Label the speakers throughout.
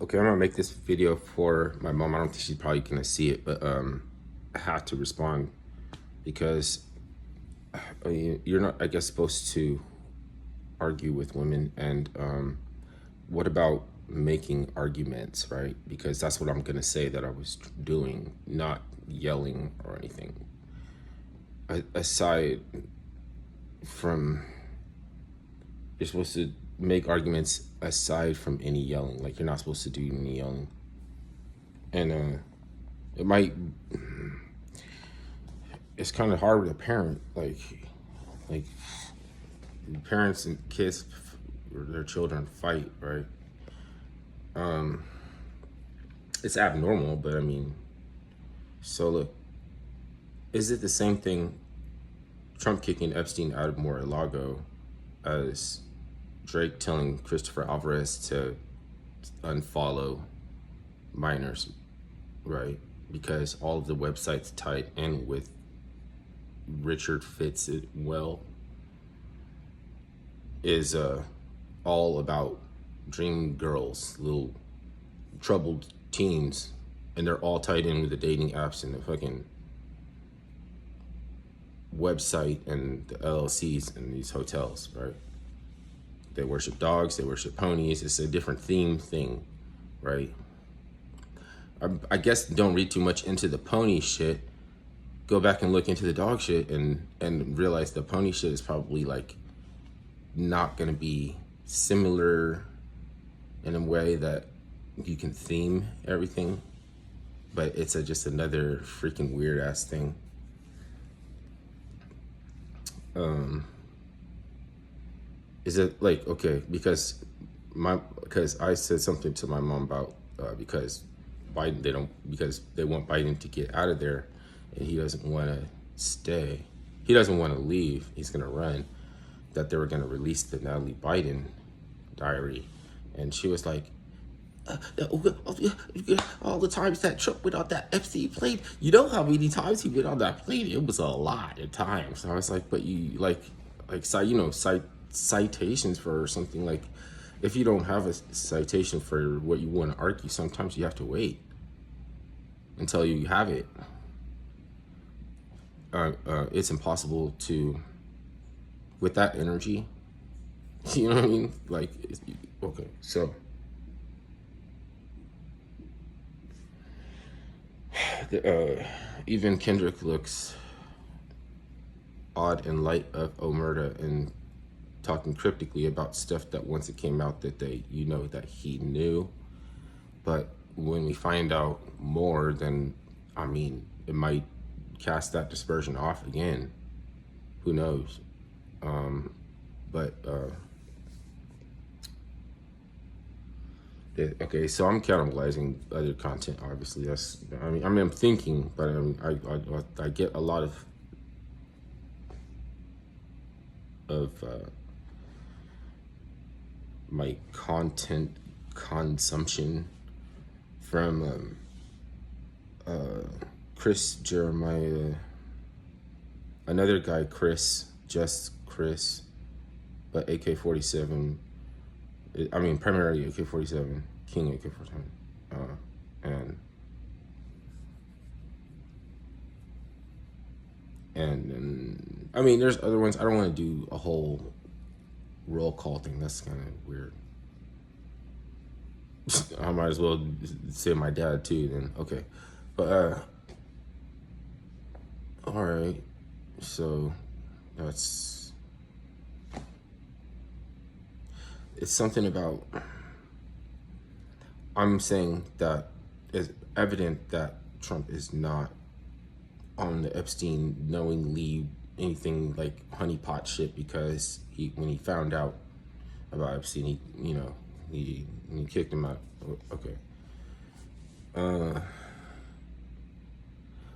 Speaker 1: Okay, I'm gonna make this video for my mom. I don't think she's probably gonna see it, but I have to respond because you're not, I guess, supposed to argue with women. And what about making arguments, right? Because that's what I'm gonna say that I was doing, not yelling or anything. Aside from, you're supposed to make arguments aside from any yelling. Like, you're not supposed to do any yelling. And it might, it's kind of hard with a parent, like parents and kids or their children fight, right? It's abnormal, but I mean, so look, is it the same thing, Trump kicking Epstein out of Mar-a-Lago, as Drake telling Christopher Alvarez to unfollow minors, right? Because all of the websites tied in with Richard Fitzwell is all about dream girls, little troubled teens, and they're all tied in with the dating apps and the fucking website and the LLCs and these hotels, right? They worship dogs, they worship ponies. It's a different theme thing, right? I guess don't read too much into the pony shit. Go back and look into the dog shit and realize the pony shit is probably like not gonna be similar in a way that you can theme everything, but it's just another freaking weird ass thing. Is it like, okay, because I said something to my mom about because Biden, because they want Biden to get out of there, and he doesn't want to stay. He doesn't want to leave. He's gonna run. That they were gonna release the Natalie Biden diary, and she was like, all the times that Trump went on that Epstein plane, you know how many times he went on that plane? It was a lot of times. So I was like, but you cite citations for something. Like, if you don't have a citation for what you want to argue, sometimes you have to wait until you have it. It's impossible to, with that energy, you know what I mean? Like, okay, so even Kendrick looks odd in light of Omerta and talking cryptically about stuff that once it came out that that he knew. But when we find out more, then I mean, it might cast that dispersion off again. Who knows? But okay, so I'm cannibalizing other content. Obviously, that's. I'm thinking, but I get a lot of my content consumption from Chris Jeremiah, another guy, Chris, just Chris, but AK-47. I mean, primarily AK-47, King AK-47, and I mean, there's other ones. I don't want to do a whole roll call thing. That's kind of weird. I might as well say my dad too. Then okay, but all right. So that's, it's something about, I'm saying that it's evident that Trump is not on the Epstein knowingly anything like honeypot shit, because when he found out about Epstein, he kicked him out. Okay.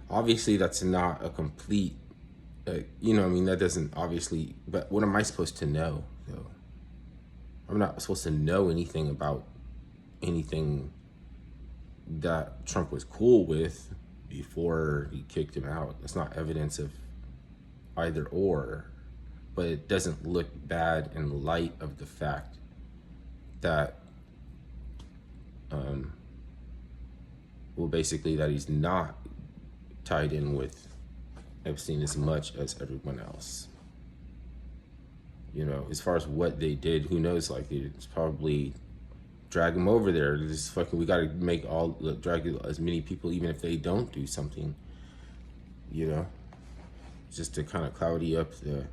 Speaker 1: Obviously that's not a complete, that doesn't obviously, but what am I supposed to know though? I'm not supposed to know anything about anything that Trump was cool with before he kicked him out. It's not evidence of either or, but it doesn't look bad in light of the fact that Well, basically that he's not tied in with Epstein as much as everyone else. You know, as far as what they did, who knows? Like, it's probably drag him over there. Just fucking, we gotta make drag as many people, even if they don't do something, you know, just to kind of cloudy up the,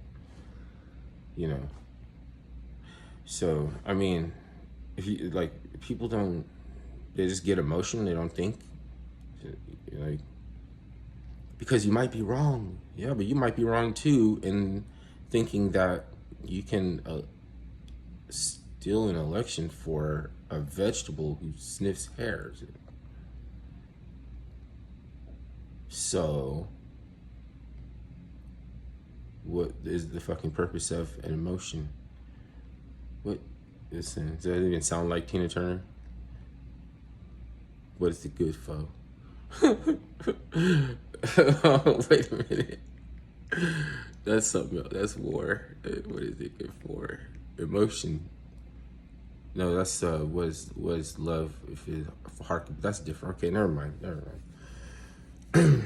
Speaker 1: you know. So, I mean, if you, like, people don't, they just get emotion, they don't think, like, because you might be wrong. Yeah, but you might be wrong too in thinking that you can steal an election for a vegetable who sniffs hairs. So, what is the fucking purpose of an emotion? What? Listen, does that even sound like Tina Turner? What is it good for? Oh, wait a minute. That's something else. That's war. What is it good for? Emotion. No, that's what is love if it heart. That's different. Okay, never mind. Never mind.